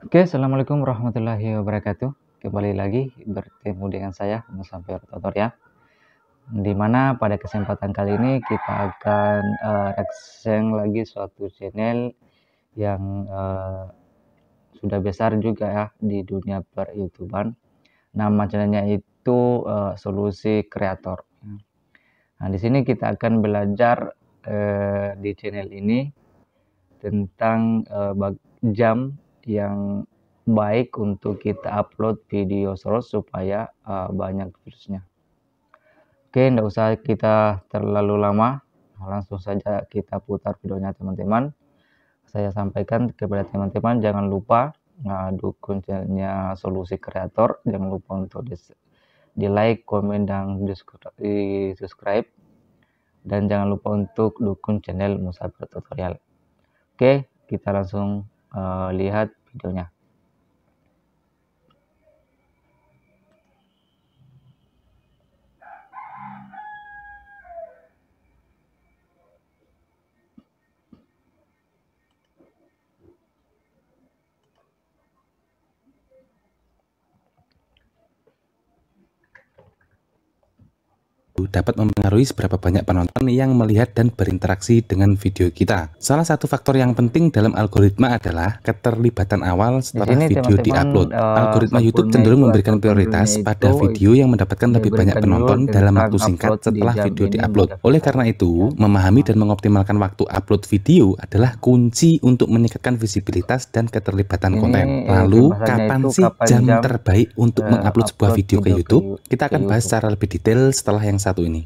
Oke, assalamualaikum warahmatullahi wabarakatuh. Kembali lagi bertemu dengan saya, Musafir Tutorial. Di mana pada kesempatan kali ini kita akan reaction lagi suatu channel yang sudah besar juga ya di dunia per-YouTuban. Nama channelnya itu Solusi Kreator. Nah, di sini kita akan belajar di channel ini tentang jam yang baik untuk kita upload video terus supaya banyak views-nya. Oke, tidak usah kita terlalu lama, langsung saja kita putar videonya teman-teman. Saya sampaikan kepada teman-teman jangan lupa dukung channelnya Solusi Kreator, jangan lupa untuk di like, komen, dan di subscribe, dan jangan lupa untuk dukung channel Musafir Tutorial. Oke, kita langsung lihat videonya. Dapat mempengaruhi seberapa banyak penonton yang melihat dan berinteraksi dengan video kita. Salah satu faktor yang penting dalam algoritma adalah keterlibatan awal setelah video diupload. Algoritma YouTube cenderung memberikan prioritas pada video yang mendapatkan lebih banyak penonton dalam waktu singkat setelah video diupload. Oleh karena itu, memahami dan mengoptimalkan waktu upload video adalah kunci untuk meningkatkan visibilitas dan keterlibatan konten. Lalu, kapan sih jam terbaik untuk mengupload sebuah video ke YouTube? Kita akan bahas secara lebih detail setelah yang satu ini.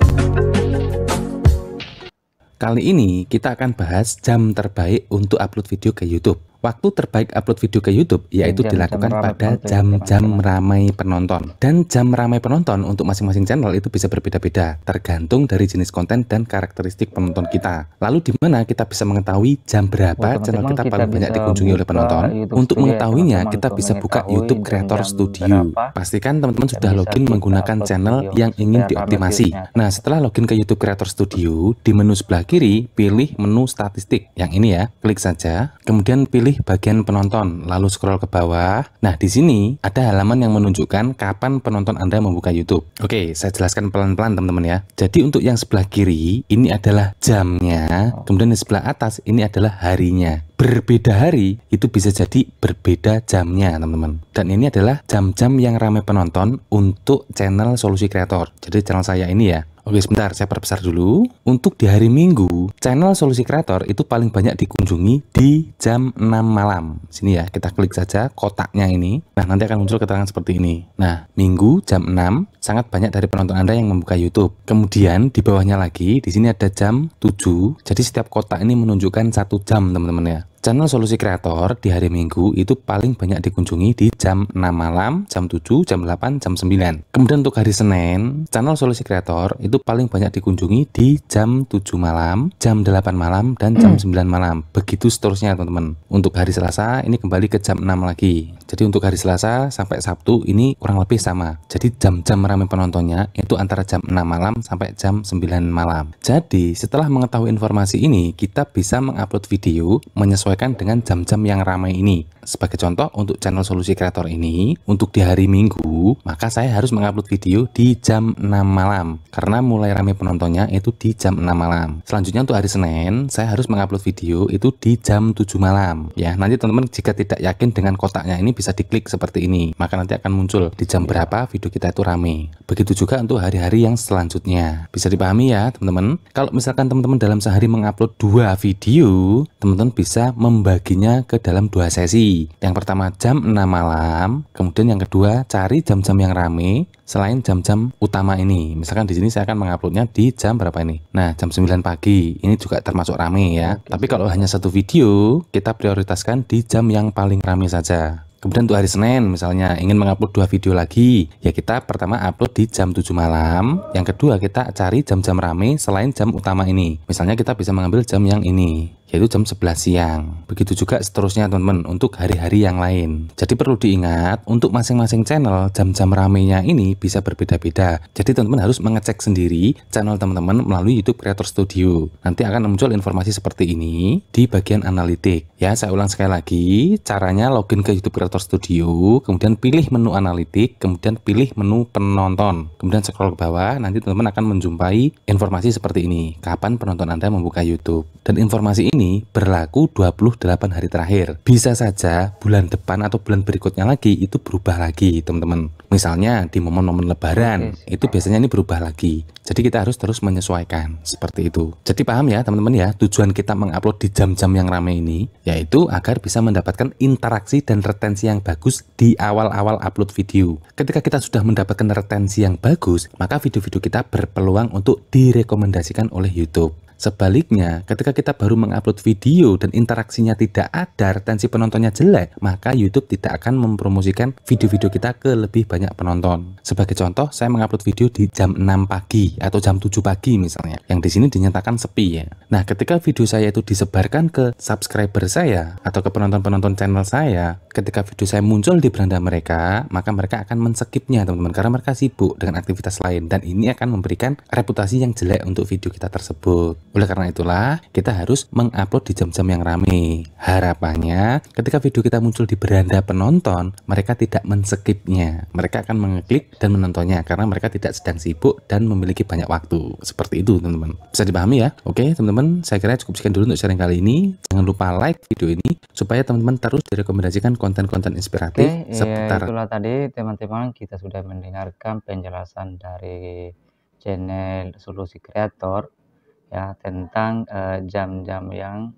Kali ini kita akan bahas jam terbaik untuk upload video ke YouTube. Waktu terbaik upload video ke YouTube yaitu dilakukan pada jam-jam ramai penonton. Dan jam ramai penonton untuk masing-masing channel itu bisa berbeda-beda, tergantung dari jenis konten dan karakteristik penonton kita. Lalu di mana kita bisa mengetahui jam berapa channel kita paling banyak dikunjungi oleh penonton? Untuk mengetahuinya, kita bisa buka YouTube Creator Studio. Pastikan teman-teman sudah login menggunakan channel yang ingin dioptimasi. Nah, setelah login ke YouTube Creator Studio, di menu sebelah kiri, pilih menu statistik. Yang ini ya, klik saja, kemudian pilih bagian penonton, lalu scroll ke bawah. Nah, di sini ada halaman yang menunjukkan kapan penonton Anda membuka YouTube. Oke, saya jelaskan pelan-pelan teman-teman ya. Jadi untuk yang sebelah kiri, ini adalah jamnya, kemudian di sebelah atas ini adalah harinya. Berbeda hari, itu bisa jadi berbeda jamnya teman-teman. Dan ini adalah jam-jam yang ramai penonton untuk channel Solusi Kreator. Jadi channel saya ini ya. Oke, sebentar, saya perbesar dulu. Untuk di hari Minggu, channel Solusi Kreator itu paling banyak dikunjungi di jam 6 malam. Sini ya, kita klik saja kotaknya ini. Nah, nanti akan muncul keterangan seperti ini. Nah, Minggu jam 6, sangat banyak dari penonton Anda yang membuka YouTube. Kemudian di bawahnya lagi, di sini ada jam 7. Jadi setiap kotak ini menunjukkan 1 jam, teman-teman ya. Channel Solusi Kreator di hari Minggu itu paling banyak dikunjungi di jam 6 malam, jam 7, jam 8, jam 9. Kemudian untuk hari Senin, channel Solusi Kreator itu paling banyak dikunjungi di jam 7 malam, jam 8 malam, dan jam 9 malam. Begitu seterusnya teman-teman. Untuk hari Selasa ini kembali ke jam 6 lagi. Jadi untuk hari Selasa sampai Sabtu ini kurang lebih sama. Jadi jam-jam ramai penontonnya itu antara jam 6 malam sampai jam 9 malam. Jadi setelah mengetahui informasi ini, kita bisa mengupload video menyesuaikan dengan jam-jam yang ramai ini. Sebagai contoh, untuk channel Solusi Kreator ini, untuk di hari Minggu, maka saya harus mengupload video di jam 6 malam. Karena mulai ramai penontonnya itu di jam 6 malam. Selanjutnya untuk hari Senin, saya harus mengupload video itu di jam 7 malam. Ya, nanti teman-teman jika tidak yakin dengan kotaknya ini bisa diklik seperti ini. Maka nanti akan muncul di jam berapa video kita itu ramai. Begitu juga untuk hari-hari yang selanjutnya. Bisa dipahami ya, teman-teman? Kalau misalkan teman-teman dalam sehari mengupload 2 video, teman-teman bisa membaginya ke dalam 2 sesi. Yang pertama jam 6 malam, kemudian yang kedua cari jam-jam yang rame selain jam-jam utama ini. Misalkan di sini saya akan menguploadnya di jam berapa ini? Nah, jam 9 pagi. Ini juga termasuk rame ya. Tapi kalau hanya satu video, kita prioritaskan di jam yang paling rame saja. Kemudian untuk hari Senin misalnya ingin mengupload 2 video lagi, ya kita pertama upload di jam 7 malam, yang kedua kita cari jam-jam rame selain jam utama ini. Misalnya kita bisa mengambil jam yang ini. yaitu jam 11 siang. Begitu juga seterusnya teman-teman untuk hari-hari yang lain. Jadi perlu diingat, untuk masing-masing channel jam-jam ramenya ini bisa berbeda-beda. Jadi teman-teman harus mengecek sendiri channel teman-teman melalui YouTube Creator Studio. Nanti akan muncul informasi seperti ini di bagian analitik. Ya, saya ulang sekali lagi, caranya login ke YouTube Creator Studio, kemudian pilih menu analitik, kemudian pilih menu penonton. Kemudian scroll ke bawah, nanti teman-teman akan menjumpai informasi seperti ini. Kapan penonton Anda membuka YouTube. Dan informasi ini berlaku 28 hari terakhir. Bisa saja bulan depan atau bulan berikutnya lagi itu berubah lagi, teman-teman. Misalnya di momen-momen lebaran, itu biasanya ini berubah lagi. Jadi kita harus terus menyesuaikan seperti itu. Jadi paham ya teman-teman ya, tujuan kita mengupload di jam-jam yang ramai ini yaitu agar bisa mendapatkan interaksi dan retensi yang bagus di awal-awal upload video. Ketika kita sudah mendapatkan retensi yang bagus, maka video-video kita berpeluang untuk direkomendasikan oleh YouTube. Sebaliknya, ketika kita baru mengupload video dan interaksinya tidak ada, retensi penontonnya jelek, maka YouTube tidak akan mempromosikan video-video kita ke lebih banyak penonton. Sebagai contoh, saya mengupload video di jam 6 pagi atau jam 7 pagi misalnya, yang di sini dinyatakan sepi ya. Nah, ketika video saya itu disebarkan ke subscriber saya atau ke penonton-penonton channel saya, ketika video saya muncul di beranda mereka, maka mereka akan men-skipnya teman-teman, karena mereka sibuk dengan aktivitas lain, dan ini akan memberikan reputasi yang jelek untuk video kita tersebut. Oleh karena itulah, kita harus mengupload di jam-jam yang ramai. Harapannya, ketika video kita muncul di beranda penonton, mereka tidak men-skipnya. Mereka akan mengeklik dan menontonnya karena mereka tidak sedang sibuk dan memiliki banyak waktu. Seperti itu, teman-teman. Bisa dipahami ya? Oke, teman-teman, saya kira cukup sekian dulu untuk sharing kali ini. Jangan lupa like video ini supaya teman-teman terus direkomendasikan konten-konten inspiratif seputar. Itulah tadi teman-teman, kita sudah mendengarkan penjelasan dari channel Solusi Kreator ya tentang jam-jam yang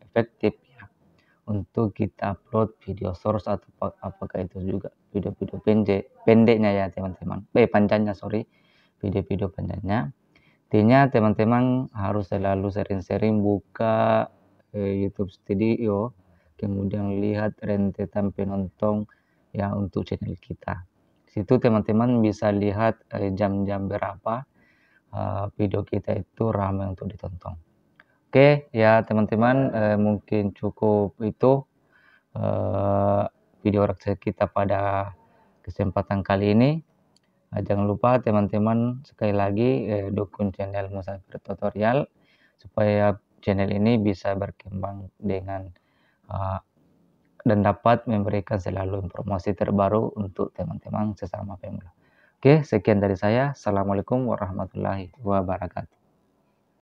efektif ya untuk kita upload video source atau apakah itu juga video-video pendeknya ya teman-teman, panjangnya sorry, video-video panjangnya. Intinya teman-teman harus selalu sering-sering buka YouTube Studio, kemudian lihat rentetan penonton ya untuk channel kita. Situ teman-teman bisa lihat jam-jam berapa video kita itu ramai untuk ditonton. Oke ya teman-teman, mungkin cukup itu video reaksi kita pada kesempatan kali ini. Jangan lupa teman-teman sekali lagi dukung channel Musafir Tutorial supaya channel ini bisa berkembang dengan dan dapat memberikan selalu informasi terbaru untuk teman-teman sesama pemula. Oke, sekian dari saya. Assalamualaikum warahmatullahi wabarakatuh.